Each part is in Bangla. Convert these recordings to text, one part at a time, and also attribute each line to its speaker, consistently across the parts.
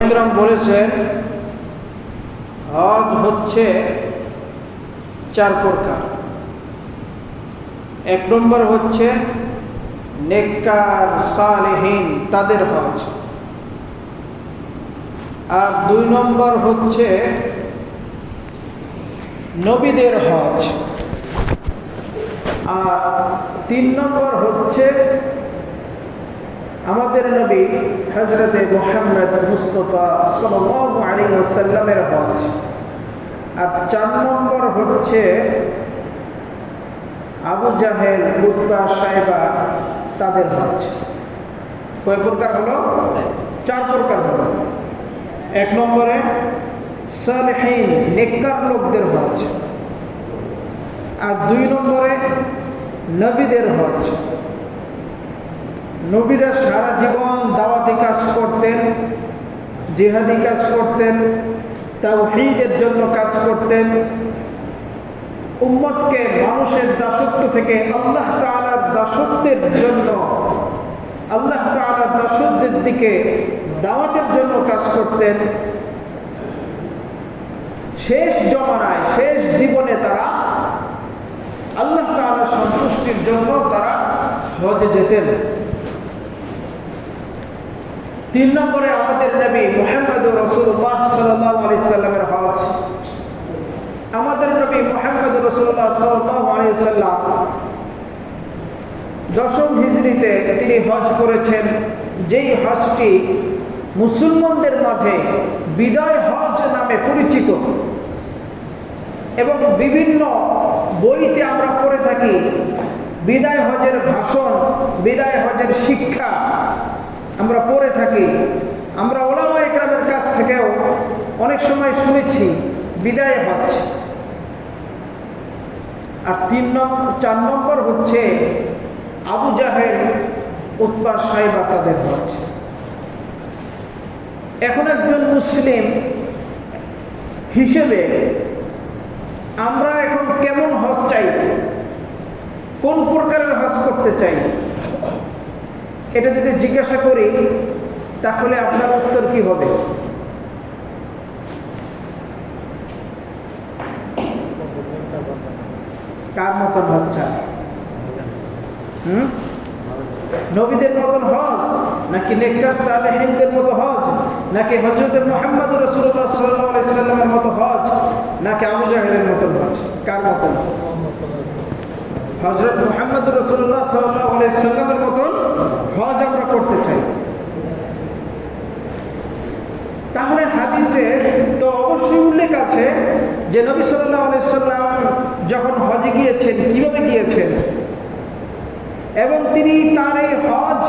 Speaker 1: ইকরাম বলেছেন হজ হচ্ছে চার প্রকার। এক নম্বর হচ্ছে নেককার সালেহীন তাদের হজ, আর দুই নম্বর হচ্ছে নবীদের হজ, আর তিন নম্বর হচ্ছে আমাদের নবী হযরতে মুহাম্মদ মুস্তাফা সাল্লাল্লাহু আলাইহি ওয়াসাল্লামের হজ, আর চার নম্বর হচ্ছে আবু জাহেল, উতবা, সাইবা তাদের হজ। কয় প্রকার হলো? চার প্রকার হলো। এক নম্বরে সালেহীন নেককার লোকদের হজ, আর দুই নম্বরে নবীদের হজ। নবীরা সারা জীবন দাওয়াতি কাজ করতেন, জিহাদি কাজ করতেন, তাওহীদের জন্য কাজ করতেন, উম্মতকে মানুষের দাসত্ব থেকে আল্লাহ তাআলার দাসত্বের জন্য, আল্লাহ তাআলার দাসত্বের দিকে দাওয়াতের জন্য কাজ করতেন। শেষ জমানায়, শেষ জীবনে তারা আল্লাহ তাআলার সন্তুষ্টির জন্য তারা হজে যেতেন। তিন নম্বরে আমাদের নবী মুহাম্মদুর রাসূলুল্লাহ সাল্লাল্লাহু আলাইহি সাল্লামের হজ। আমাদের নবী মুহাম্মদুর রাসূলুল্লাহ সাল্লাল্লাহু আলাইহি সাল্লাম 10ম হিজরিতে তিনি হজ করেছেন, যেই হজটি মুসলমানদের মাঝে বিদায় হজ নামে পরিচিত, এবং বিভিন্ন বইতে আমরা পড়ে থাকি বিদায় হজের ভাষণ, বিদায় হজের শিক্ষা আমরা পড়ে থাকি। আমরা উলামায়ে কেরামের কাছ থেকেও অনেক সময় শুনেছি বিদায় হজ। আর 4 নম্বর হচ্ছে আবু জাহেল, উতবা, সাইবা তাদের হজ। এখন একজন মুসলিম হিসেবে আমরা এখন কেমন হজ চাই, কোন প্রকারের হজ করতে চাই, এটা যদি জিজ্ঞাসা করি তাহলে আপনার উত্তর কি হবে? কার মতন হজ চাই? নবীদের মতন হজ, নাকি নেককার সালেহীনদের মতো হজ, নাকি হযরত মুহাম্মদ রাসূলুল্লাহ সাল্লাল্লাহু আলাইহি সাল্লামের মতো হজ, নাকি আবু জাহেলের মতন হজ? কার মতন? হযরত মুহাম্মদ রাসূলুল্লাহ সাল্লাল্লাহু আলাইহি সাল্লামের মতন হজ আমরা করতে চাই। তাহলে হাদিসে তো অবশ্যই উল্লেখ আছে যে নবী সাল্লাল্লাহু আলাইহি সাল্লাম যখন হজে গিয়েছেন কিভাবে গিয়েছেন, এবং তিনি তার এই হজ,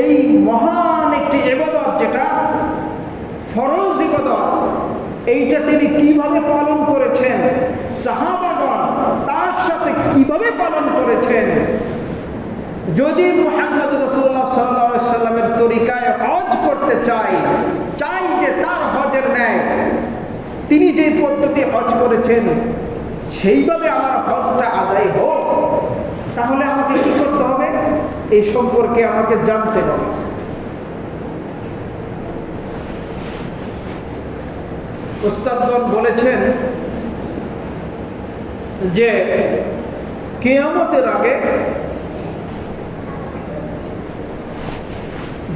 Speaker 1: এই মহান একটি ইবাদত, যেটা ফরজ ইবাদত, এইটা তিনি কিভাবে পালন করেছেন, সাহাবাগণ তার সাথে কিভাবে পালন করেছেন। যদি মুহাম্মদ রাসূলুল্লাহ সাল্লাল্লাহু আলাইহি সাল্লামের তরিকায় হজ করতে চাই যে তার হজের ন্যায় তিনি যে পদ্ধতি হজ করেছেন সেইভাবে আমার হজটা আদায় হোক, তাহলে আমাকে কি করতে হবে? এই সম্পর্কে আমাকে জানতে হবে। উস্তাদগণ বলেছেন যে কিয়ামতের আগে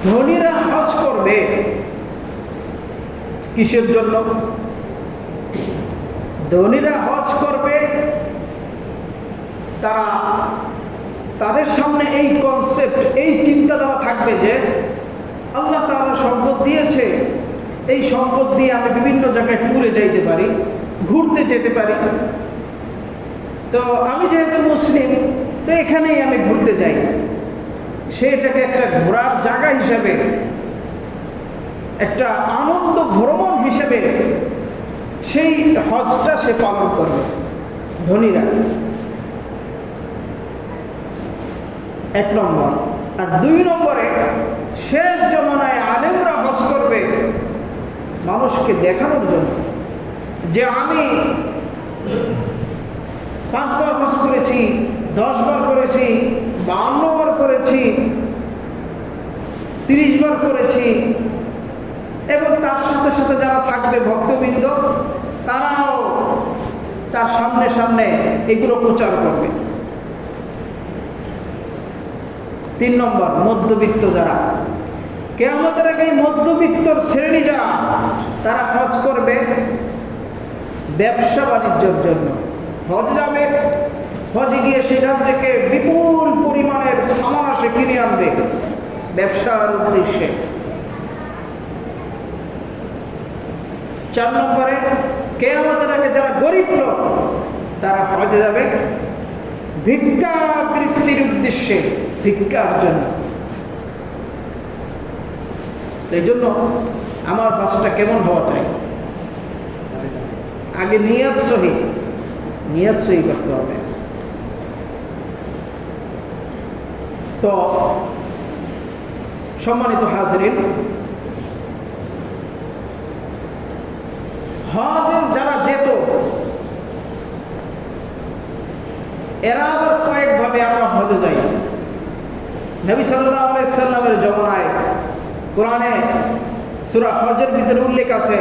Speaker 1: ধনীরা হজ করবে। কিসের জন্য? ধনীরা হজ করবে, তাদের সামনে এই কনসেপ্ট, এই চিন্তাধারা থাকবে যে আল্লাহ তাআলা সম্পদ দিয়েছে, এই সম্পদ দিয়ে আমি বিভিন্ন জায়গায় ট্যুরে যাইতে পারি, ঘুরতে যেতে পারি। তো আমি যেহেতু মুসলিম, তো এখানেই আমি ঘুরতে যাই। সেটাকে একটা ঘোরার জায়গা হিসেবে, একটা আনন্দ ভ্রমণ হিসেবে সেই হজটা সে পালন করবে ধনীরা। 1 নম্বর। আর 2 নম্বরে শেষ জমানায় আলেমরা হজ করবে মানুষকে দেখানোর জন্য যে আমি 5 বার হজ করেছি, 10 বার করেছি, 52 বার করেছি, 30 বার করেছি, এবং তার সাথে সাথে যারা থাকবে ভক্তবৃন্দ, তারাও তার সামনে সামনে এগুলো প্রচার করবে। 3 নম্বর, মধ্যবিত্ত যারা। কিয়ামতের আগে মধ্যবিত্তর শ্রেণী যারা, তারা হজ করবে ব্যবসা বাণিজ্যের জন্য। হজ যাবে, হজে গিয়ে সেখান থেকে বিপুল পরিমাণের সামান সে কিনে আনবে ব্যবসার উদ্দেশ্যে। 4 নম্বরে, কিয়ামতের আগে যারা গরিব লোক, তারা হজে যাবে ভিক্ষাবৃত্তির উদ্দেশ্যে, ভিক্ষার জন্য। এই জন্য আমার হজটা কেমন হওয়া চাই? আগে নিয়ত সহি করতে হবে। তো সম্মানিত হাজরিন, হজে যারা যেত, এরা আবার কয়েকভাবে আমরা হজে যাই। নবী সাল্লাল্লাহু আলাইহি সাল্লামের জমানায় কোরআনে সূরা হজের ভিতরে উল্লেখ আছে,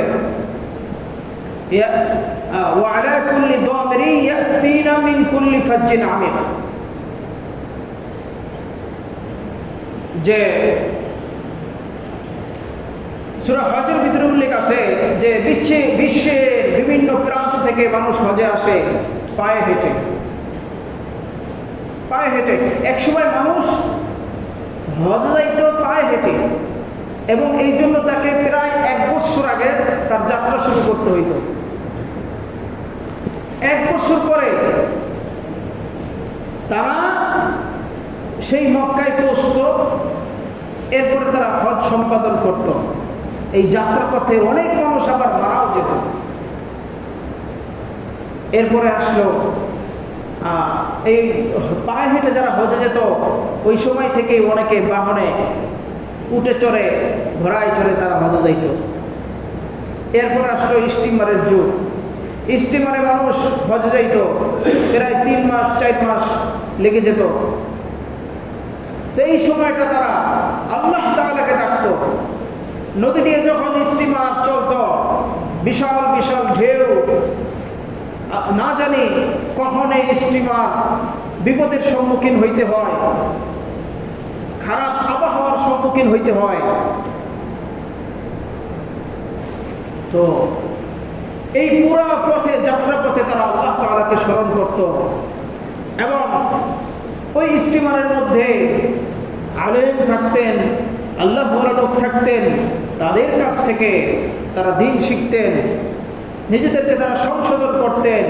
Speaker 1: ওয়া আলা কুল্লি দামিরি ইয়াতিনা মিন কুল্লি ফাজ্জিন আমিক, যে সূরা হজের ভিতরে উল্লেখ আছে যে বিশ্বের বিভিন্ন প্রান্ত থেকে মানুষ হজে আসে পায়ে হেঁটে। এক সময় মানুষ হজে যাইত পায়ে হেঁটে, এবং এই জন্য তাকে প্রায় 1 বছর আগে তার যাত্রা শুরু করতে হইত। 1 বছর পরে তারা সেই মক্কায় পৌঁছত, এরপরে তারা হজ সম্পাদন করত। এই যাত্রার পথে অনেক মানুষ আবার মারাও যেত। এরপরে আসলো এই পায়ে হেঁটে যারা হজে যেত, ওই সময় থেকেই অনেকে বাহনে উঠে চড়ে, ঘোড়ায় চড়ে তারা হজে যাইত। এরপরে আসলো স্টিমারের যুগ। স্টিমারে মানুষ হজে যাইত, প্রায় 3 মাস 4 মাস লেগে যেত। তো এই সময়টা তারা আল্লাহ তাআলাকে ডাকত। নদী দিয়ে যখন স্টিমার চলত, বিশাল বিশাল ঢেউ, না জানি কখন এই স্টিমার বিপদের সম্মুখীন হইতে হয়, খারাপ আবহাওয়ার সম্মুখীন হইতে হয়। তো এই পুরা পথে, যাত্রা পথে তারা আল্লাহ তাআলাকে স্মরণ করত, এবং ওই স্টিমারের মধ্যে আলেম থাকতেন, আল্লাহ ভরা লোক থাকতেন, তাদের কাছ থেকে তারা দ্বীন শিখতেন, নিজেদেরকে তারা সংশোধন করতেন,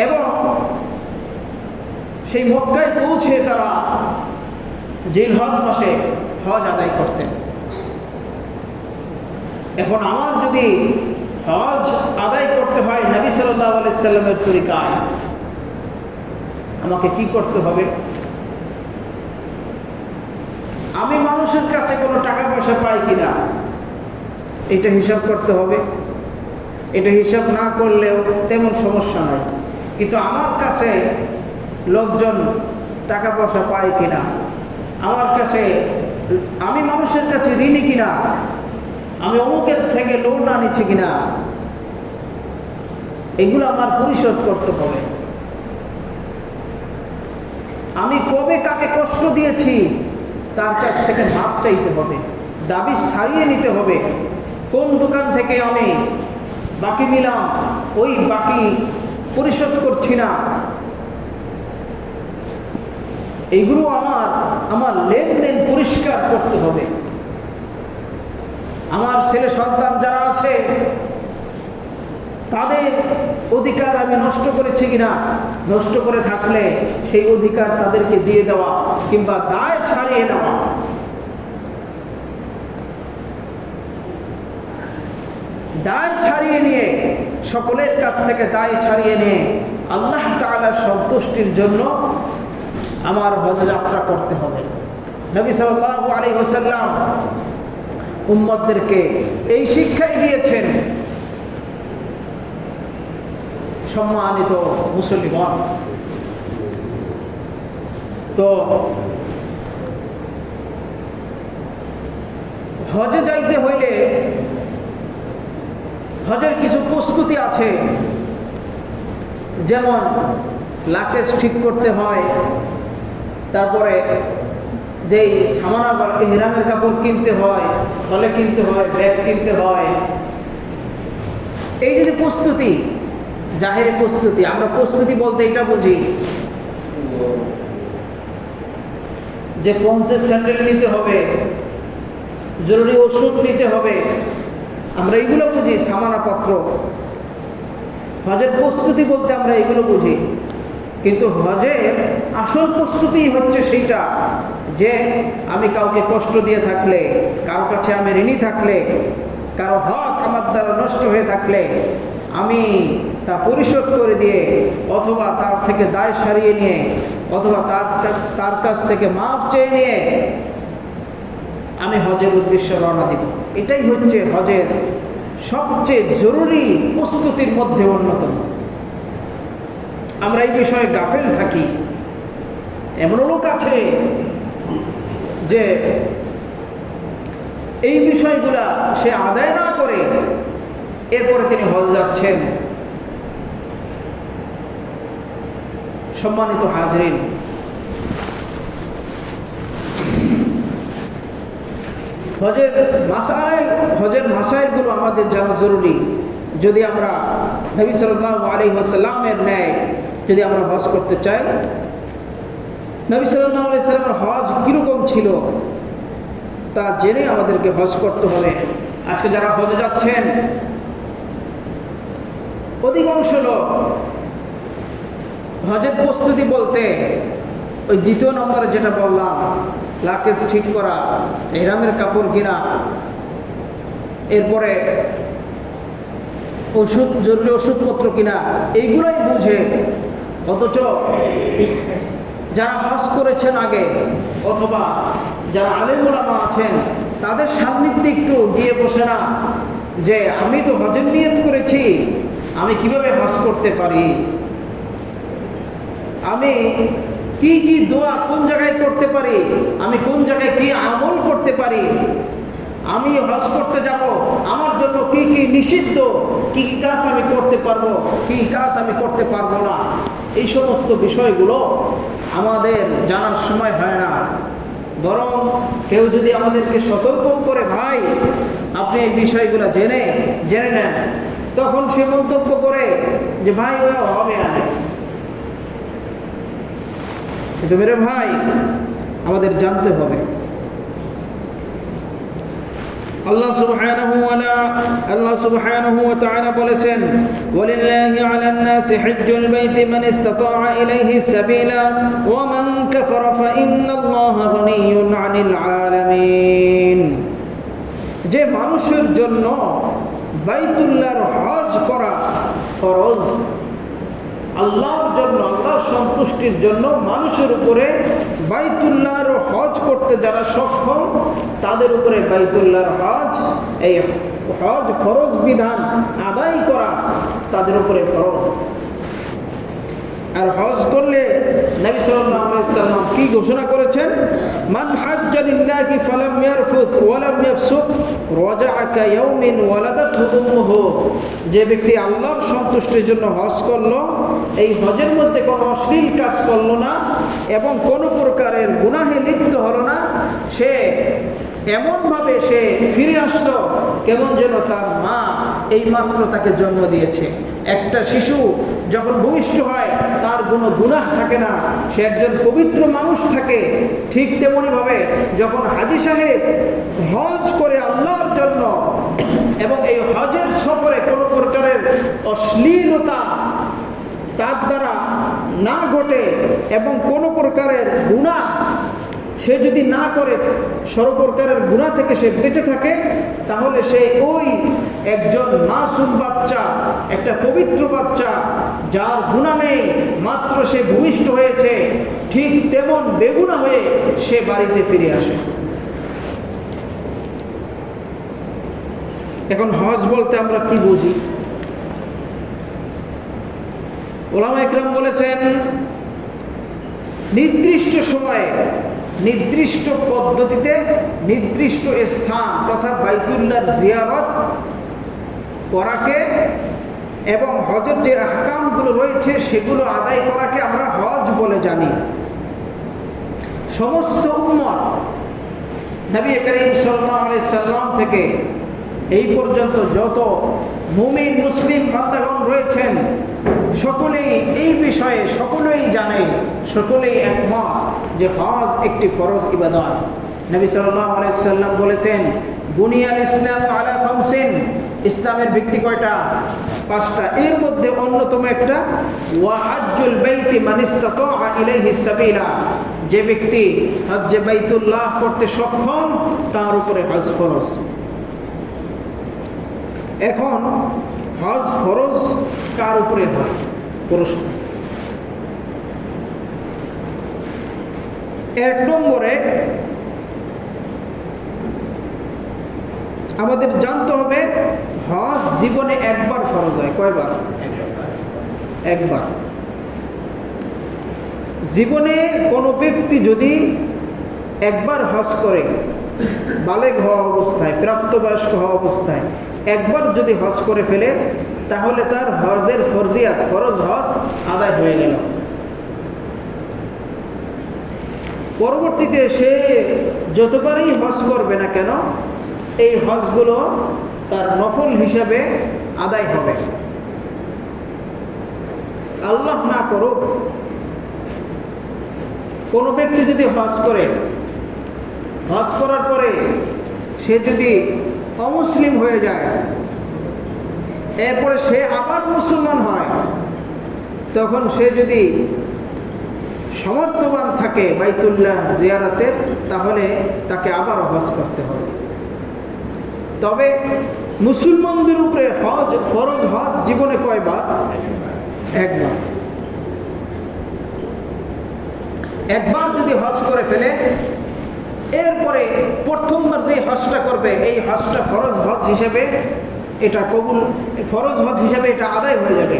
Speaker 1: এবং সেই মক্কায় পৌঁছে তারা জিলহজ মাসে হজ আদায় করতেন। এখন আমার যদি হজ আদায় করতে হয় নবী সাল্লাল্লাহু আলাইহি সাল্লামের তরিকায়, আমাকে কি করতে হবে? আমি মানুষের কাছে কোনো টাকা পয়সা পাই কিনা এটা হিসাব করতে হবে। এটা হিসাব না করলেও তেমন সমস্যা নাই, কিন্তু আমার কাছে লোকজন টাকা পয়সা পায় কিনা, আমার কাছে, আমি মানুষের কাছে ঋণী কিনা, আমি অমুকের থেকে লোন না নিচ্ছি কিনা, এগুলো আমার পরিশোধ করতে হবে। আমি কবে কাকে কষ্ট দিয়েছি তার কাছ থেকে মাপ চাইতে হবে, দাবি ছাড়িয়ে নিতে হবে। কোন দোকান থেকে আমি বাকি নিলাম, ওই বাকি পরিশোধ করছি না, এইগুলো আমার লেনদেন পরিষ্কার করতে হবে। আমার ছেলে সন্তান যারা আছে তাদের অধিকার আমি নষ্ট করেছি কিনা, নষ্ট করে থাকলে সেই অধিকার তাদেরকে দিয়ে দেওয়া কিংবা দায় ছাড়িয়ে নেওয়া। দায় ছাড়িয়ে নিয়ে, সকলের কাছ থেকে দায় ছাড়িয়ে নিয়ে আল্লাহ তাআলার সন্তুষ্টির জন্য আমার হজ যাত্রা করতে হবে। নবী সাল্লাল্লাহু আলাইহি ওয়াসাল্লাম উম্মতদেরকে এই শিক্ষাই দিয়েছেন। সম্মানিত মুসলিমান, তো হজে যাইতে হইলে হজের কিছু প্রস্তুতি আছে, যেমন লাকেজ ঠিক করতে হয়, তারপরে যেই সামানা বা ইহরামের কাপড় কিনতে হয়, থলে কিনতে হয়, ব্যাগ কিনতে হয়। এই যে প্রস্তুতি, জাহেরি প্রস্তুতি, আমরা প্রস্তুতি বলতে এটা বুঝি যে পঞ্চের স্যান্ডেল নিতে হবে, জরুরি ওষুধ নিতে হবে, আমরা এইগুলো বুঝি সামানাপত্র। হজের প্রস্তুতি বলতে আমরা এইগুলো বুঝি, কিন্তু হজের আসল প্রস্তুতি হচ্ছে সেইটা যে আমি কাউকে কষ্ট দিয়ে থাকলে, কারো কাছে আমি ঋণী থাকলে, কারো হক আমার দ্বারা নষ্ট হয়ে থাকলে আমি তা পরিশোধ করে দিয়ে, অথবা তার থেকে দায় সারিয়ে নিয়ে, অথবা তার কাছ থেকে মাফ চেয়ে নিয়ে আমি হজের উদ্দেশ্যে রওনা দিব। এটাই হচ্ছে হজের সবচেয়ে জরুরি প্রস্তুতির মধ্যে অন্যতম। আমরা এই বিষয়ে গাফেল থাকি। এমন লোক আছে যে এই বিষয়গুলা সে আদায় না করে এরপরে তিনি হজ যাচ্ছেন। সম্মানিত হাজরিন, হজের মাসাইলগুলো আমাদের জানা জরুরি। যদি আমরা নবী সাল্লাল্লাহু আলাইহি ওয়াসাল্লামের ন্যায় যদি আমরা হজ করতে চাই, নবী সাল্লাল্লাহু আলাইহি ওয়াসাল্লামের হজ কীরকম ছিল তা জেনে আমাদেরকে হজ করতে হবে। আজকে যারা হজে যাচ্ছেন অধিকাংশ লোক হজের প্রস্তুতি বলতে ওই দ্বিতীয় নম্বরে যেটা বললাম, লাকেজ ঠিক করা, ইহরামের কাপড় কিনা, এরপরে ওষুধ, জরুরি ওষুধপত্র কিনা, এইগুলোই বুঝে। অথচ যারা হজ করেছেন আগে, অথবা যারা আলেম ওলামা আছেন, তাদের সান্নিধ্যে একটু গিয়ে বসে না যে আমি তো হজের নিয়ত করেছি, আমি কিভাবে হজ করতে পারি, আমি কি কি দোয়া কোন জায়গায় করতে পারি, আমি কোন জায়গায় কি আমল করতে পারি, আমি হজ করতে যাব, আমার জন্য কি কি নিষিদ্ধ, কি কি কাজ আমি করতে পারবো, কি কাজ আমি করতে পারবো না, এই সমস্ত বিষয়গুলো আমাদের জানার সময় হয় না। বরং কেউ যদি আমাদেরকে সতর্ক করে, ভাই আপনি এই বিষয়গুলো জেনে নেন, তখন সে মন্তব্য করে যে ভাই ও হবে না। কিন্তু মেরে ভাই, আমাদের জানতে হবে আল্লাহ সুবহানাহু ওয়া তাআলা বলেছেন, ওয়ালিল্লাহি আলান নাসি হিজ্জুল বাইতি মান ইসতাতাআ ইলাইহি সাবিলা ওয়া মান কাফারা ফা ইন্নাল্লাহা গনিয়্যুন আনিল আলামিন। যে মানুষের জন্য বাইতুল্লাহর হজ করা ফরজ, আল্লাহর জন্য, আল্লাহর সন্তুষ্টির জন্য মানুষের উপরে বাইতুল্লাহর হজ করতে যারা সক্ষম, তাদের উপরে বাইতুল্লাহর হজ, এই হজ ফরজ বিধান আদায় করা তাদের উপরে ফরজ। আর হজ করলে নবী সাল্লাল্লাহু আলাইহি ওয়াসাল্লাম কি ঘোষণা করেছেন? মান হাজ্জা লিল্লাহি ফালাম ইয়ারফুস ওয়া লাম ইয়াফসুক রাজা'a কায়াউমিন ওয়ালাদাতহু উম্মুহু। যে ব্যক্তি আল্লাহর সন্তুষ্টির জন্য হজ করলো, এই হজের মধ্যে কোনো অশ্লীল কাজ করলো না এবং কোনো প্রকারের গুনাহে লিপ্ত হলো না, সে এমনভাবে সে ফিরে আসলো কেমন যেন তার মা এইমাত্র তাকে জন্ম দিয়েছে। একটা শিশু যখন ভূমিষ্ঠ হয় তার কোনো গুনাহ থাকে না, সে একজন পবিত্র মানুষ থাকে। ঠিক তেমনিভাবে যখন হাজী সাহেব হজ করে আল্লাহর জন্য এবং এই হজের সফরে কোনো প্রকারের অশ্লীলতা তার দ্বারা না ঘটে এবং কোনো প্রকারের গুনাহ সে যদি না করে, সর্বপ্রকারের গুনাহ থেকে সে বেঁচে থাকে, তাহলে সে ওই একজন মাসুম বাচ্চা, একটা পবিত্র বাচ্চা যার গুনাহ নেই, মাত্র সে ভূমিষ্ঠ হয়েছে, ঠিক তেমন বেগুনাহ হয়ে সে বাড়িতে ফিরে আসে। এখন হজ বলতে আমরা কি বুঝি? ওলামা ইকরাম বলেছেন, নির্দিষ্ট সময়ে নির্দিষ্ট পদ্ধতিতে নির্দিষ্ট স্থান তথা বাইতুল্লাহর জিয়ারত করাকে এবং হজের যে আহকামগুলো রয়েছে সেগুলো আদায় করাকে আমরা হজ বলে জানি। সমস্ত উম্মত নবী করিম সাল্লাল্লাহু আলাইহি সাল্লাম থেকে এই পর্যন্ত যত মুমিন মুসলিম বান্দাগণ রয়েছেন সকলেই এই বিষয়ে সকলেই জানে, সকলেই একমত যে হজ একটি ফরজ ইবাদত। নবী সাল্লাল্লাহু আলাইহি সাল্লাম বলেছেন, বুনিয়াল ইসলাম আলা খামসিন, ইসলামের ভিত্তি কয়টা? 5টা। এর মধ্যে অন্যতম একটা ওয়া হাজ্জুল বাইতি মান ইসতাতা ইলাইহি সাবিলা, যে ব্যক্তি হজ্জে বাইতুল্লাহ করতে সক্ষম তার উপরে হজ ফরজ। এখন হজ ফরজ কার উপরে হয়? প্রশ্ন। 1 নম্বরে আমাদের জানতে হবে হজ জীবনে একবার ফরজ হয়। কয়বার? একবার। জীবনে কোনো ব্যক্তি যদি একবার হজ করে, বালেগ হওয়া অবস্থায়, প্রাপ্তবয়স্ক হওয়া অবস্থায় একবার যদি হজ করে ফেলে, তাহলে তার হজের ফরজিয়াত, ফরজ হজ আদায় হয়ে গেল। পরবর্তীতে সে যতবারই হজ করবে না কেন, এই হজগুলো তার নফল হিসাবে আদায় হবে। আল্লাহ না করুক, কোনো ব্যক্তি যদি হজ করে, হজ করার পরে সে যদি অমুসলিম হয়ে যায়, এরপরে সে আবার মুসলমান হয়, তখন সে যদি সমর্থবান থাকে বাইতুল্লাহ জিয়ারতের, তাহলে তাকে আবার হজ করতে হবে। তবে মুসলমানদের উপরে হজ ফরজ হজ জীবনে কয়বার? একবার। একবার যদি হজ করে ফেলে, এরপরে প্রথমবার যে হজটা করবে এই হজটা ফরজ হজ হিসেবে এটা কবুল, ফরজ হজ হিসেবে এটা আদায় হয়ে যাবে।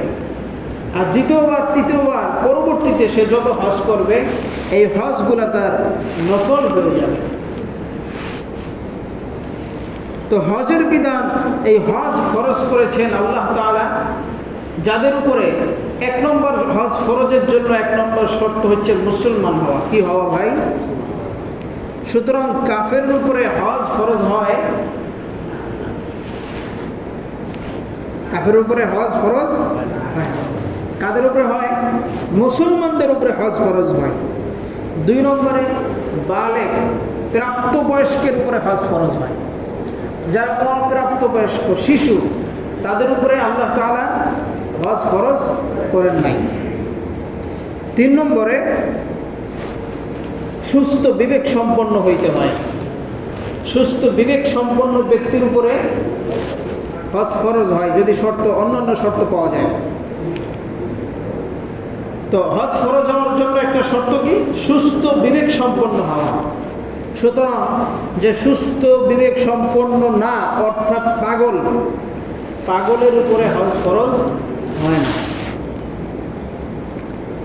Speaker 1: আর দ্বিতীয়বার তৃতীয়বার পরবর্তীতে সে যত হজ করবে এই হজগুলা তার নফল হয়ে যাবে। তো হজের বিধান, এই হজ ফরজ করেছেন আল্লাহ তাআলা যাদের উপরে। 1 নম্বর হজ ফরজের জন্য 1 নম্বর শর্ত হচ্ছে মুসলমান হওয়া। কি হওয়া ভাই? সুতরাং কাফের উপরে হজ ফরজ হয়, কাফের উপরে হজ ফরজ হয়। কাদের উপরে হয়? মুসলমানদের উপরে হজ ফরজ হয়। 2 নম্বরে বালেগ, প্রাপ্তবয়স্কের উপরে হজ ফরজ হয়। যারা অপ্রাপ্তবয়স্ক শিশু, তাদের উপরে আল্লাহ তাআলা হজ ফরজ করেন নাই। 3 নম্বরে সুস্থ বিবেক সম্পন্ন হইতে হয়। সুস্থ বিবেক সম্পন্ন ব্যক্তির উপরে হজ ফরজ হয় যদি শর্ত, অন্যান্য শর্ত পাওয়া যায়। তো হজ ফরজ হওয়ার জন্য একটা শর্ত কি? সুস্থ বিবেক সম্পন্ন হওয়া। সুতরাং যে সুস্থ বিবেক সম্পন্ন না, অর্থাৎ পাগল, পাগলের উপরে হজ ফরজ হয় না।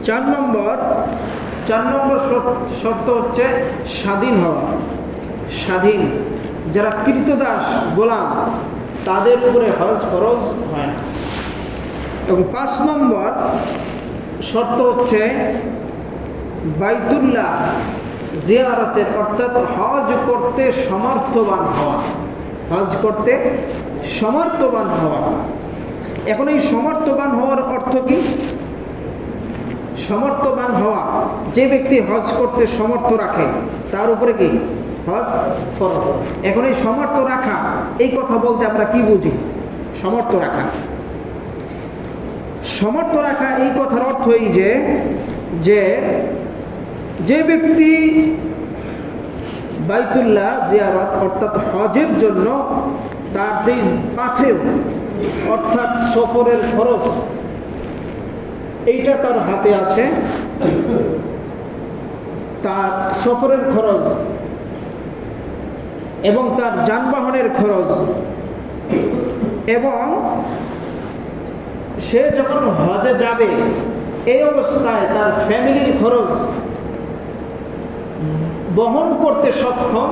Speaker 1: 4 নম্বর শর্ত হচ্ছে স্বাধীন হওয়া। স্বাধীন, যারা কৃতদাস গোলাম, তাদের উপরে হজ ফরজ হয় না। এবং 5 নম্বর শর্ত হচ্ছে বাইতুল্লাহ জিয়ারতের, অর্থাৎ হজ করতে সমর্থবান হওয়া। হজ করতে সমর্থবান হওয়া। এখন এই সমর্থবান হওয়ার অর্থ কি? সমর্থবান হওয়া, যে ব্যক্তি হজ করতে সমর্থ রাখে তার উপরে কি হজ ফরজ। এখন এই সমর্থ রাখা, এই কথা বলতে আমরা কি বুঝি? সমর্থ রাখা, সমর্থ রাখা এই কথার অর্থ এই যে ব্যক্তি বাইতুল্লাহ জিয়ারত অর্থাৎ হজের জন্য তার দিন পাথেও অর্থাৎ সফরের খরচ এইটা তার হাতে আছে, তার সফরের খরচ এবং তার যানবাহনের খরচ, এবং সে যখন হজে যাবে এই অবস্থায় তার ফ্যামিলির খরচ বহন করতে সক্ষম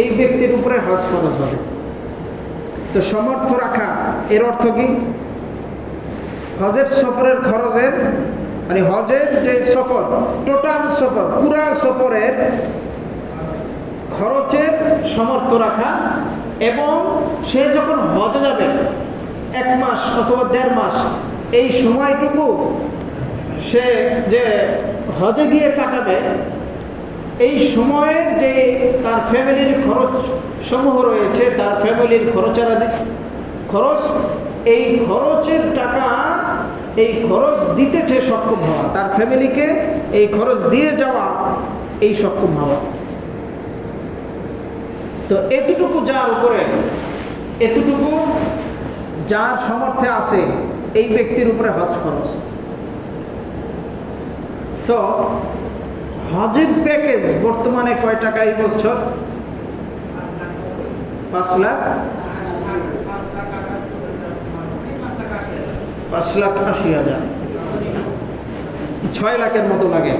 Speaker 1: এই ব্যক্তির উপরে হজ ফরজ হবে। তো সমর্থ রাখা এর অর্থ কি? হজের সফরের খরচের মানে হজের যে সফর, টোটাল সফর, পুরা সফরের খরচের সমর্থ রাখা, এবং সে যখন হজে যাবে 1 মাস অথবা 1.5 মাস, এই সময়টুকু সে যে হজে গিয়ে কাটাবে, এই সময়ের যে তার ফ্যামিলির খরচ সমূহ রয়েছে, তার ফ্যামিলির খরচ, এই খরচের টাকা, এই খরচ দিতেছে সক্ষম হওয়া, তার ফ্যামিলিকে এই খরচ দিয়ে যাওয়া, এই সক্ষম হওয়া। তো এতটুকু যার উপরে, এতটুকু যার সামর্থ্যে আছে, এই ব্যক্তির উপরে হজ ফরজ। তো হজের প্যাকেজ বর্তমানে কয় টাকা এই বছর? 5,80,000, 6 লাখের মতো লাগে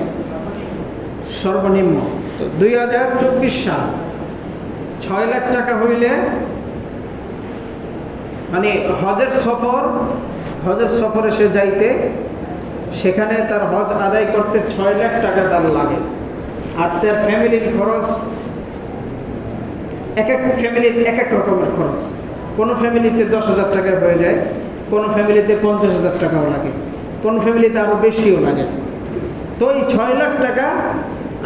Speaker 1: সর্বনিম্ন। তো 2024 সাল 6 লাখ টাকা হইলে মানে হজের সফরে সে যাইতে, সেখানে তার হজ আদায় করতে 6 লাখ টাকা তার লাগে। আর তার ফ্যামিলির খরচ, এক এক ফ্যামিলির এক এক রকমের খরচ। কোনো ফ্যামিলিতে 10,000 টাকায় হয়ে যায়, কোনো ফ্যামিলিতে 50,000 টাকাও লাগে, কোনো ফ্যামিলিতে আরও বেশিও লাগে। তো এই 6 লাখ টাকা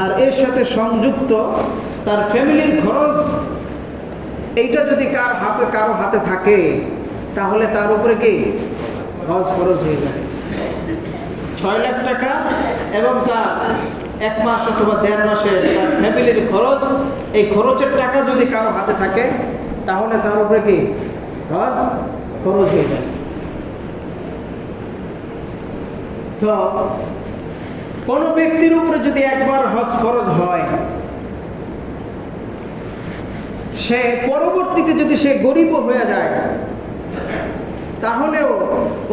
Speaker 1: আর এর সাথে সংযুক্ত তার ফ্যামিলির খরচ, এইটা যদি কারো হাতে থাকে, তাহলে তার উপরে কি হজ ফরজ হয়ে যায়। 6 লাখ টাকা এবং তার 1 মাস অথবা 1.5 মাসের তার ফ্যামিলির খরচ, এই খরচের টাকা যদি কারো হাতে থাকে, তাহলে তার উপরে কি হজ ফরজ হয়ে যায়। তো কোনো ব্যক্তির উপরে যদি একবার হজ ফরজ হয়, সে পরবর্তীতে যদি সে গরিব হয়ে যায়, তাহলেও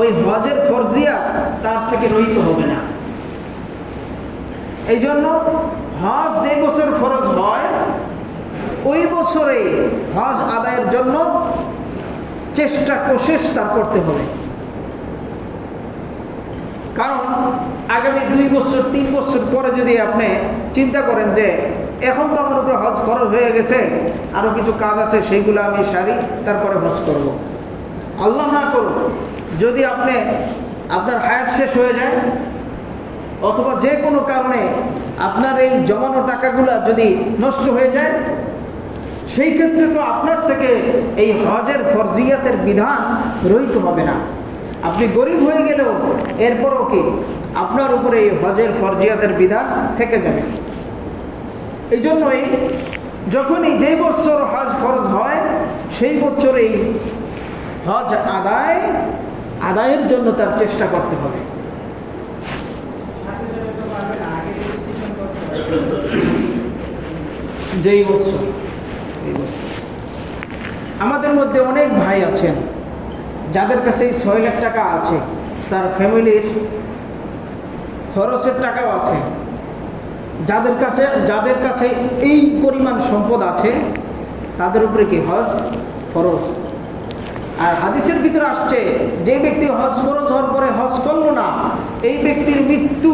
Speaker 1: ওই হজের ফরজিয়া তার থেকে রহিত হবে না। এই জন্য হজ যে বছর ফরজ হয়, ওই বছরে হজ আদায়ের জন্য কোশিশ তার করতে হবে। কারণ আগামী 2 বছর 3 বছর পরে যদি আপনি চিন্তা করেন যে এখন তো আমার উপরে হজ ফরজ হয়ে গেছে, আরও কিছু কাজ আছে, সেইগুলো আমি সারি, তারপরে হজ করব। আল্লাহ না করুন, যদি আপনার হায়াত শেষ হয়ে যায়, অথবা যে কোনো কারণে আপনার এই জমানো টাকাগুলো যদি নষ্ট হয়ে যায়, সেই ক্ষেত্রে তো আপনার থেকে এই হজের ফরজিয়াতের বিধান রহিত হবে না। আপনি গরিব হয়ে গেলেও এরপরও কি আপনার উপরে এই হজের ফরজিয়াতের বিধান থেকে যাবে। এই জন্যই যখনই যে বছর হজ ফরজ হয়, সেই বছরেই হজ আদায়ের জন্য তার চেষ্টা করতে হবে। যেই বছর আমাদের মধ্যে অনেক ভাই আছেন যাদের কাছে এই 6 লাখ টাকা আছে, তার ফ্যামিলির খরচের টাকাও আছে। যাদের কাছে এই পরিমাণ সম্পদ আছে, তাদের উপরে কি হজ ফরজ। আর হাদিসের ভিতরে আসছে, যে ব্যক্তি হজ ফরজ হওয়ার পরে হজ করলো না, এই ব্যক্তির মৃত্যু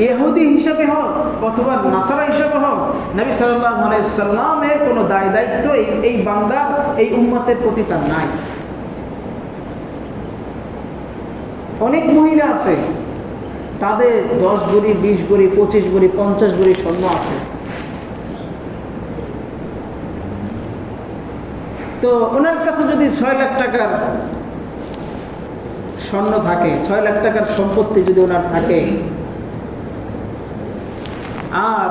Speaker 1: ইহুদি হিসাবে হোক অথবা নাসারা হিসাবে হোক, নবী সাল্লাল্লাহু আলাইহি সাল্লামের কোনো দায়িত্ব এই বান্দা, এই উম্মতের প্রতি তার নাই। অনেক মহিলা আছে, তাদের 10 ভরি, 20 ভরি, 25 ভরি, 50 ভরি স্বর্ণ আছে। তো ওনার কাছে যদি 6 লাখ টাকার স্বর্ণ থাকে, 6 লাখ টাকার সম্পত্তি যদি ওনার থাকে, আর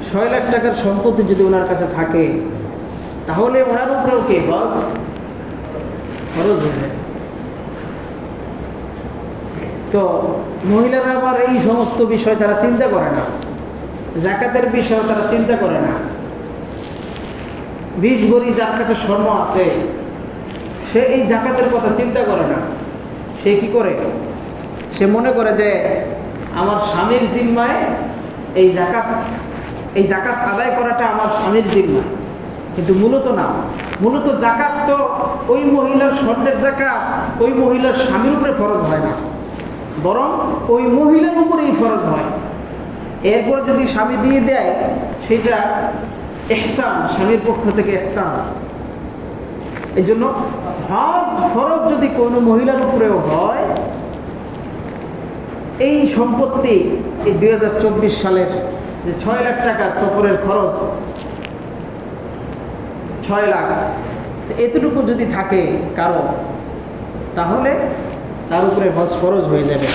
Speaker 1: 6 লাখ টাকার সম্পত্তি যদি ওনার কাছে থাকে, তাহলে ওনার উপরেও কি হজ ফরজ হয়ে যায়। তো মহিলারা আবার এই সমস্ত বিষয় তারা চিন্তা করে না, যাকাতের বিষয় তারা চিন্তা করে না। 20 ভরি যার কাছে স্বর্ণ আছে, সে এই যাকাতের কথা চিন্তা করে না। সে কি করে? সে মনে করে যে আমার স্বামীর জিম্মায় এই জাকাত আদায় করাটা আমার স্বামীর জিম্মা, কিন্তু মূলত না। মূলত জাকাত তো ওই মহিলার স্বর্ণের জাকাত ওই মহিলার স্বামীর উপরে ফরজ হয় না, বরং ওই মহিলার উপরেই ফরজ হয়। এরপর যদি স্বামী দিয়ে দেয় সেটা ইহসান, স্বামীর পক্ষ থেকে ইহসান। এই জন্য হজ ফরজ যদি কোনো মহিলার উপরেও হয়, এই সম্পত্তি এই 2024 সালের যে 6 লাখ টাকা সফরের খরচ, 6 লাখ, এতটুকু যদি থাকে কারো, তাহলে তার উপরে হজ ফরজ হয়ে যাবে।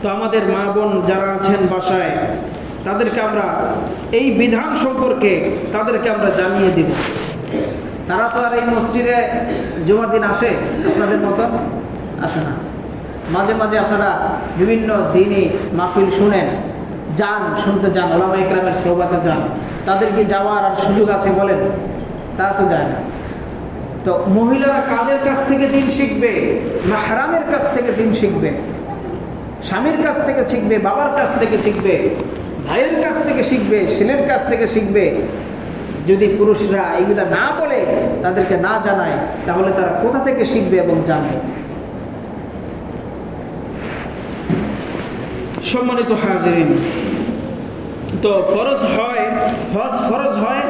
Speaker 1: তো আমাদের মা বোন যারা আছেন বাসায়, তাদেরকে আমরা এই বিধান সম্পর্কে তাদেরকে আমরা জানিয়ে দিব। তারা তো আর এই মসজিদে জুমার দিন আসে, আপনাদের মতো আসে না। মাঝে মাঝে আপনারা বিভিন্ন দিনই মাহফিল শুনেন, যান, শুনতে যান, ওলামা ইকরামের সোহবতে যান। তাদেরকে যাওয়ার আর সুযোগ আছে বলেন? তারা তো যায় না। তো মহিলারা কাদের কাছ থেকে দিন শিখবে? মাহরামের কাছ থেকে দিন শিখবে, স্বামীর কাছ থেকে শিখবে, বাবার কাছ থেকে শিখবে, ভাইয়ের কাছ থেকে শিখবে, ছেলের কাছ থেকে শিখবে। যদি পুরুষরা এগুলা না বলে, তাদেরকে না জানায়, তাহলে তারা কোথা থেকে শিখবে এবং জানবে? সম্মানিত হাজিরিন, তো ফরজ হয়, হজ ফরজ হয়।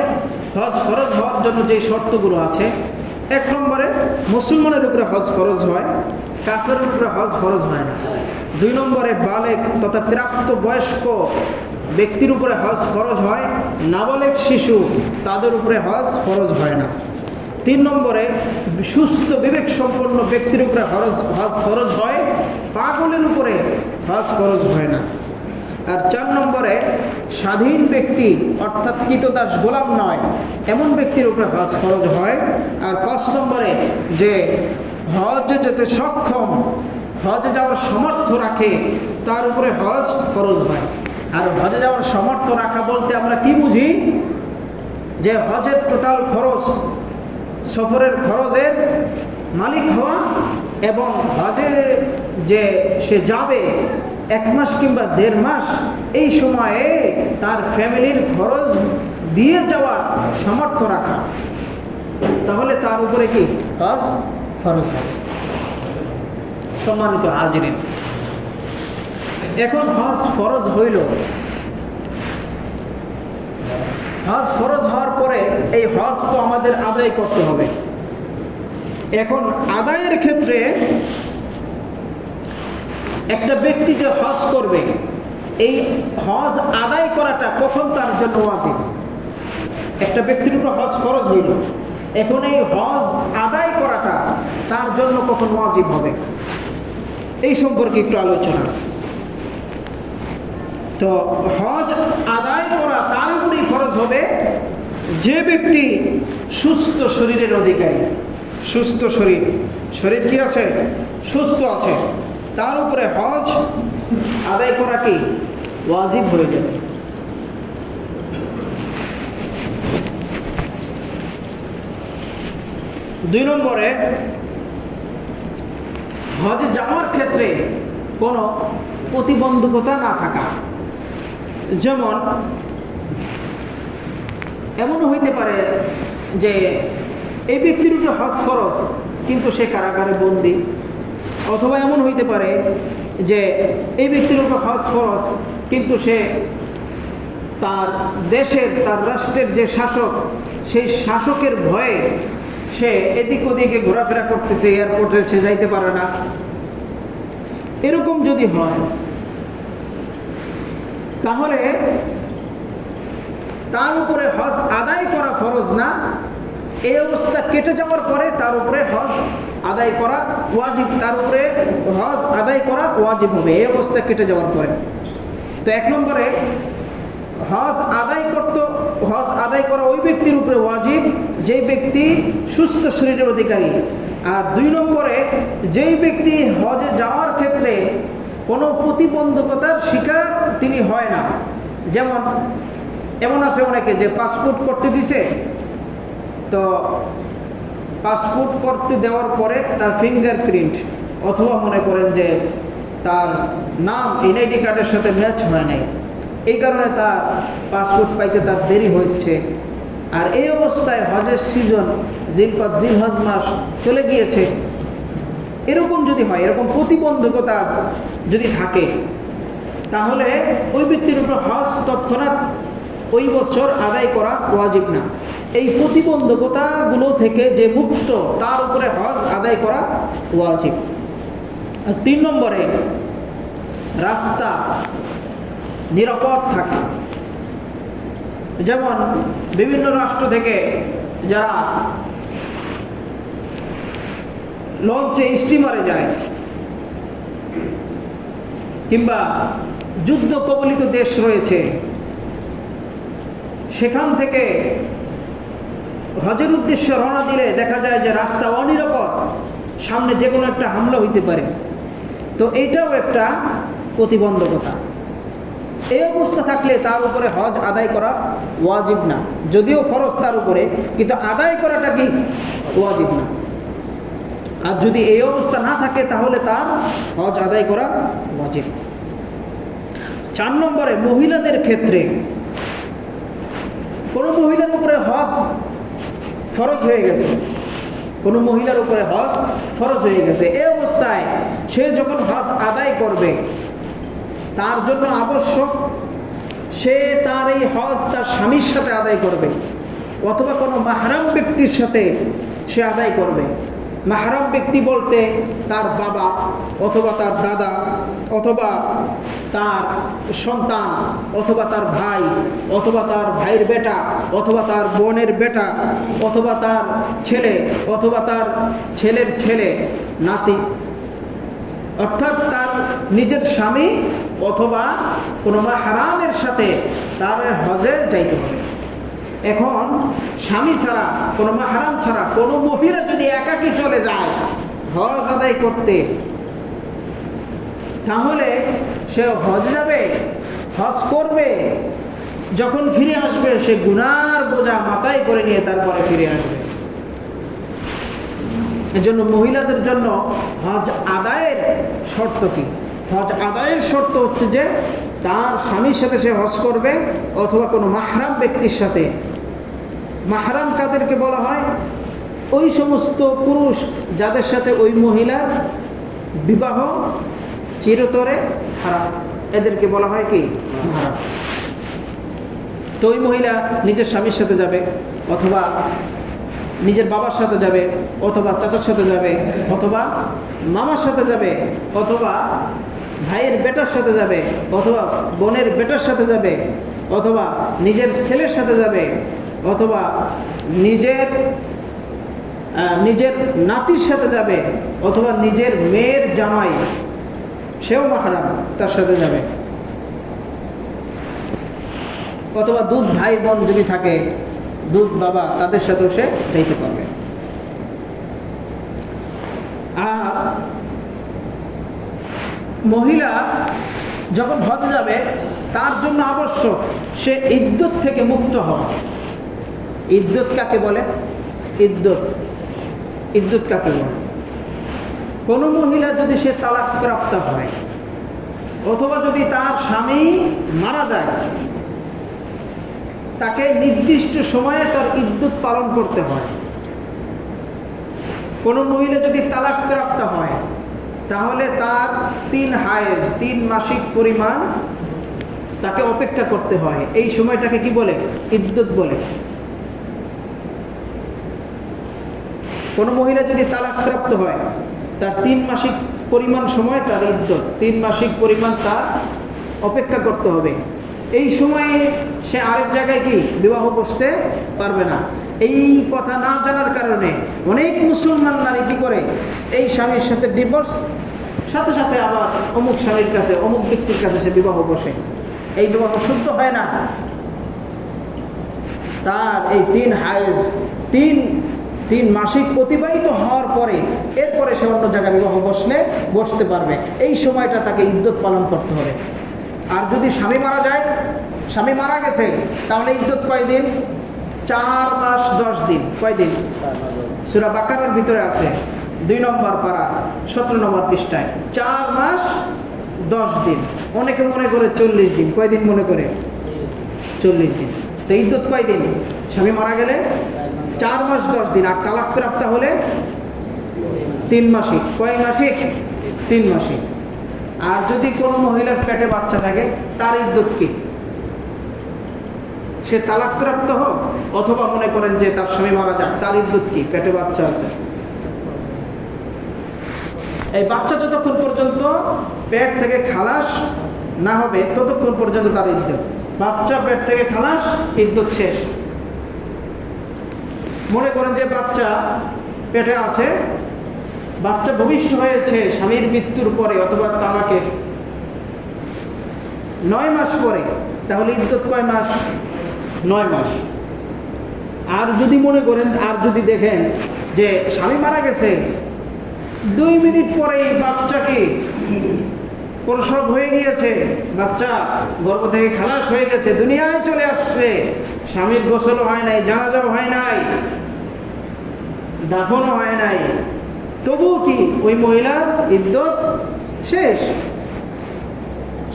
Speaker 1: হজ ফরজ হওয়ার জন্য যে শর্তগুলো আছে, 1 নম্বরে মুসলমানের উপরে হজ ফরজ হয়, কাফেরের উপরে হজ ফরজ হয় না। 2 নম্বরে বালেগ তথা প্রাপ্ত বয়স্ক ব্যক্তির উপরে হজ ফরজ হয়, নাবালেগ শিশু তাদের উপরে হজ ফরজ হয় না। 3 নম্বরে সুস্থ বিবেক সম্পন্ন ব্যক্তির উপরে হজ ফরজ হয়, পাগলের উপরে হজ ফরজ হয় না। আর 4 নম্বরে স্বাধীন ব্যক্তি অর্থাৎ কৃতদাস গোলাম নয় এমন ব্যক্তির উপরে হজ ফরজ হয়। আর 5 নম্বরে যে হজে যেতে সক্ষম, হজে যাওয়ার সামর্থ্য রাখে, তার উপরে হজ ফরজ হয়। আর হজে যাওয়ার সামর্থ্য রাখা বলতে আমরা কি বুঝি? যে হজের টোটাল খরচ, সফরের খরচের মালিক হওয়া, এবং হজে যে সে যাবে 1 মাস কিংবা 1.5 মাস, এই সময়ে তার ফ্যামিলির খরচ দিয়ে যাওয়ার সামর্থ্য রাখা, তাহলে তার উপরে কি হজ ফরজ হবে। সম্মানিত হাজিরিন, এখন হজ ফরজ হইল, হজ ফরজ হওয়ার পরে এই হজ তো আমাদের আদায় করতে হবে। এখন আদায়ের ক্ষেত্রে একটা ব্যক্তি যে হজ করবে, এই হজ আদায় করাটা কখন তার জন্য ওয়াজিব? একটা ব্যক্তির উপর হজ ফরজ হইল, এখন এই হজ আদায় করাটা তার জন্য কখন ওয়াজিব হবে, এই সম্পর্কে একটু আলোচনা। তো হজ আদায় করা তার উপরেই ফরজ হবে যে ব্যক্তি সুস্থ শরীরের অধিকারী। সুস্থ শরীর, শরীর কি আছে? সুস্থ আছে, তার উপরে হজ আদায় করা কি ওয়াজিব হয়ে যাবে। দুই নম্বরে, হজে যাওয়ার ক্ষেত্রে কোনো প্রতিবন্ধকতা না থাকা। যেমন এমনও হইতে পারে যে এই ব্যক্তির উপরে হজ ফরজ কিন্তু সে কারাগারে বন্দী, অথবা এমন হইতে পারে যে এই ব্যক্তির উপর হজ ফরজ কিন্তু সে তার দেশের, তার রাষ্ট্রের যে শাসক, সেই শাসকের ভয়ে সে এদিক ওদিকে ঘোরাফেরা করতেছে, এয়ারপোর্টে সে যাইতে পারে না। এরকম যদি হয়, তাহলে তার উপরে হজ আদায় করা ফরজ না। এই অবস্থা কেটে যাওয়ার পরে তার উপরে হজ আদায় করা ওয়াজিব, তার উপরে হজ আদায় করা ওয়াজিব হবে এই অবস্থা কেটে যাওয়ার পরে। তো 1 নম্বরে হজ আদায় করা ওই ব্যক্তির উপরে ওয়াজিব যেই ব্যক্তি সুস্থ শরীরের অধিকারী। আর 2 নম্বরে যেই ব্যক্তি হজে যাওয়ার ক্ষেত্রে কোনো প্রতিবন্ধকতার শিকার তিনি হয় না। যেমন এমন আছে অনেকে যে পাসপোর্ট করতে দিছে, তো পাসপোর্ট করতে দেওয়ার পরে তার ফিঙ্গারপ্রিন্ট অথবা মনে করেন যে তার নাম এনআইডি কার্ডের সাথে ম্যাচ হয় নাই, এই কারণে তার পাসপোর্ট পাইতে তার দেরি হয়েছে। আর এই অবস্থায় হজের সিজন জিলহজ মাস চলে গিয়েছে, এরকম যদি হয়, এরকম প্রতিবন্ধকতা যদি থাকে, তাহলে ওই ব্যক্তির উপর হজ তৎক্ষণাৎ ওই বছর আদায় করা ওয়াজিব না। এই প্রতিবন্ধকতাগুলো থেকে যে মুক্ত, তার উপরে হজ আদায় করা ওয়াজিব। আর 3 নম্বরে, রাস্তা নিরাপদ থাকা। যেমন বিভিন্ন রাষ্ট্র থেকে যারা লঞ্চে, স্টিমারে যায়, কিংবা যুদ্ধ কবলিত দেশ রয়েছে, সেখান থেকে হজের উদ্দেশ্যে রওনা দিলে দেখা যায় যে রাস্তা অনিরাপদ, সামনে যে কোনো একটা হামলা হইতে পারে। তো এইটাও একটা প্রতিবন্ধকতা। এই অবস্থা থাকলে তার উপরে হজ আদায় করা ওয়াজিব না, যদিও ফরজ তার উপরে, কিন্তু আদায় করাটা কি ওয়াজিব না। আর যদি এই অবস্থা না থাকে তাহলে তার হজ আদায় করা ওয়াজিব। 4 নম্বরে, মহিলাদের ক্ষেত্রে কোনো মহিলার উপরে হজ ফরজ হয়ে গেছে, কোনো মহিলার উপরে হজ ফরজ হয়ে গেছে, এই অবস্থায় সে যখন হজ আদায় করবে, তার জন্য আবশ্যক সে তার এই হজ তার স্বামীর সাথে আদায় করবে, অথবা কোনো মাহরাম ব্যক্তির সাথে সে আদায় করবে। মাহরাম ব্যক্তি বলতে তার বাবা, অথবা তার দাদা, অথবা তার সন্তান, অথবা তার ভাই, অথবা তার ভাইয়ের বেটা, অথবা তার বোনের বেটা, অথবা তার ছেলে, অথবা তার ছেলের ছেলে, নাতি, অর্থাৎ তার নিজের স্বামী অথবা কোনো মাহরামের সাথে তার হজে যাইতে হবে। এখন স্বামী ছাড়া, কোনো মাহরাম ছাড়া কোনো মহিলা যদি একাকী চলে যায় হজ আদায় করতে, তাহলে সে হজ যাবে, হজ করবে, যখন ফিরে আসবে সে গুনার বোঝা মাথায় করে নিয়ে তারপরে ফিরে আসবে। এজন্য মহিলাদের জন্য হজ আদায়ের শর্ত কি? হজ আদায়ের শর্ত হচ্ছে যে তার স্বামীর সাথে সে হজ করবে, অথবা কোনো মাহরাম ব্যক্তির সাথে। মাহরাম কাদেরকে বলা হয়? ওই সমস্ত পুরুষ যাদের সাথে ওই মহিলার বিবাহ চিরতরে হারাম, এদেরকে বলা হয় কি? মাহরাম। তো ওই মহিলা নিজের স্বামীর সাথে যাবে, অথবা নিজের বাবার সাথে যাবে, অথবা চাচার সাথে যাবে, অথবা মামার সাথে যাবে, অথবা ভাইয়ের বেটার সাথে যাবে, অথবা বোনের বেটার সাথে যাবে, অথবা নিজের ছেলের সাথে যাবে, অথবা নিজের নাতির সাথে যাবে, অথবা নিজের মেয়ের জামাই, সেও মাহরাম, তার সাথে যাবে, অথবা দুধ ভাই বোন যদি থাকে, দুধ বাবা, তাদের সাথেও সে যাইতে পারবে। আর মহিলা যখন হজে যাবে তার জন্য আবশ্যক সে ইদ্যত থেকে মুক্ত হওয়া। ইদ্যত কাকে বলে? ইদ্যত কাকে বলে? কোনো মহিলা যদি সে তালাক প্রাপ্ত হয়, অথবা যদি তার স্বামী মারা যায়, তাকে নির্দিষ্ট সময়ে তার ইদ্যত পালন করতে হয়। কোনো মহিলা যদি তালাক প্রাপ্ত হয়, তাহলে তার 3 মাসিক পরিমাণ তাকে অপেক্ষা করতে হয়। এই সময়টাকে কি বলে? ইদ্যত বলে। কোনো মহিলা যদি তালাক প্রাপ্ত হয়, তার 3 মাসিক পরিমাণ সময় তার ইদ্যত, 3 মাসিক পরিমাণ তার অপেক্ষা করতে হবে। এই সময়ে সে আরেক জায়গায় কি বিবাহ বসতে পারবে না। এই কথা না জানার কারণে অনেক মুসলমান নারী কি করে, এই স্বামীর সাথে ডিভোর্স, সাথে সাথে আবার অমুক স্বামীর কাছে, অমুক ব্যক্তির কাছে সে বিবাহ বসে। এই বিবাহ শুদ্ধ হয় না। তার এই 3 মাসিক অতিবাহিত হওয়ার পরে, এরপরে সে অন্য জায়গায় বিবাহ বসতে পারবে। এই সময়টা তাকে ইদ্যত পালন করতে হবে। আর যদি স্বামী মারা যায়, স্বামী মারা গেছে, তাহলে ইদ্যত কয়দিন? 4 মাস 10 দিন। কয়দিন? সূরা বাকারার ভিতরে আছে 2 নম্বর পারা 17 নম্বর পৃষ্ঠায়, 4 মাস 10 দিন, অনেকে মনে করে 40 দিন। কয়দিন মনে করে? 40 দিন। তো ইদ্যত কয়দিন? স্বামী মারা গেলে 4 মাস 10 দিন, আর তালাক প্রাপ্ত হলে 3 মাসিক। কয় মাসিক? 3 মাসিক। আর যদি কোনো মহিলার পেটে বাচ্চা থাকে, তার ইদ্যত কি? সে তালাক প্রাপ্ত হোক অথবা মনে করেন যে তার স্বামী মারা যাক, তার ইদ্যত কি? পেটে বাচ্চা আছে, এই বাচ্চা যতক্ষণ পর্যন্ত পেট থেকে খালাস না হবে ততক্ষণ পর্যন্ত তার ইদ্যত। বাচ্চা পেট থেকে খালাস, ইদ্যত শেষ। মনে করেন যে বাচ্চা পেটে আছে, বাচ্চা ভূমিষ্ঠ হয়েছে স্বামীর মৃত্যুর পরে অথবা তালাকের 9 মাস পরে, তাহলে ইদ্যত কয় মাস? 9 মাস। আর যদি মনে করেন, আর যদি দেখেন যে স্বামী মারা গেছে 2 মিনিট পরেই বাচ্চাকে প্রসব হয়ে গিয়েছে, বাচ্চা গর্ভ থেকে খালাস হয়ে গেছে, দুনিয়ায় চলে আসছে, স্বামীর গোসলও হয় নাই, জানাজাও হয় নাই, দাফনও হয় নাই, তবুও কি ওই মহিলার ইদ্যত শেষ?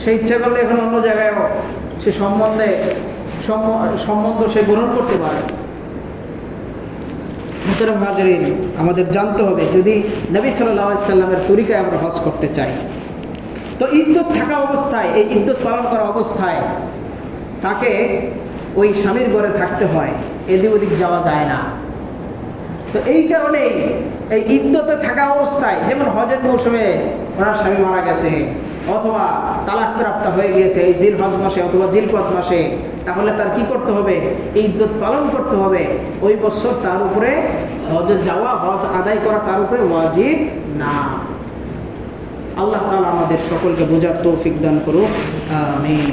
Speaker 1: সে ইচ্ছা করলে এখন অন্য জায়গায় সে সম্বন্ধ সে গ্রহণ করতে পারে। মুহতারাম হাজরিন, আমাদের জানতে হবে যদি নবী সাল্লাল্লাহু আলাইহি সাল্লামের তরিকায় আমরা হজ করতে চাই, তো ইদ্যত থাকা অবস্থায়, এই ইদ্যত পালন করা অবস্থায় তাকে ওই স্বামীর ঘরে থাকতে হয়, এদিক ওদিক যাওয়া যায় না। তো এই কারণেই এই ইদ্যতে থাকা অবস্থায়, যেমন হজের মৌসুমে ওনার স্বামী মারা গেছে অথবা তালাক প্রাপ্ত হয়ে গিয়েছে এই জিল হজ মাসে অথবা জিলকদ মাসে, তাহলে তার কি করতে হবে? এই ইদ্যত পালন করতে হবে। ওই বছর তার উপরে হজে যাওয়া, হজ আদায় করা তার উপরে ওয়াজিব না। আল্লাহ তাআলা আমাদের সকলকে বোঝার তৌফিক দান করুন, আমিন।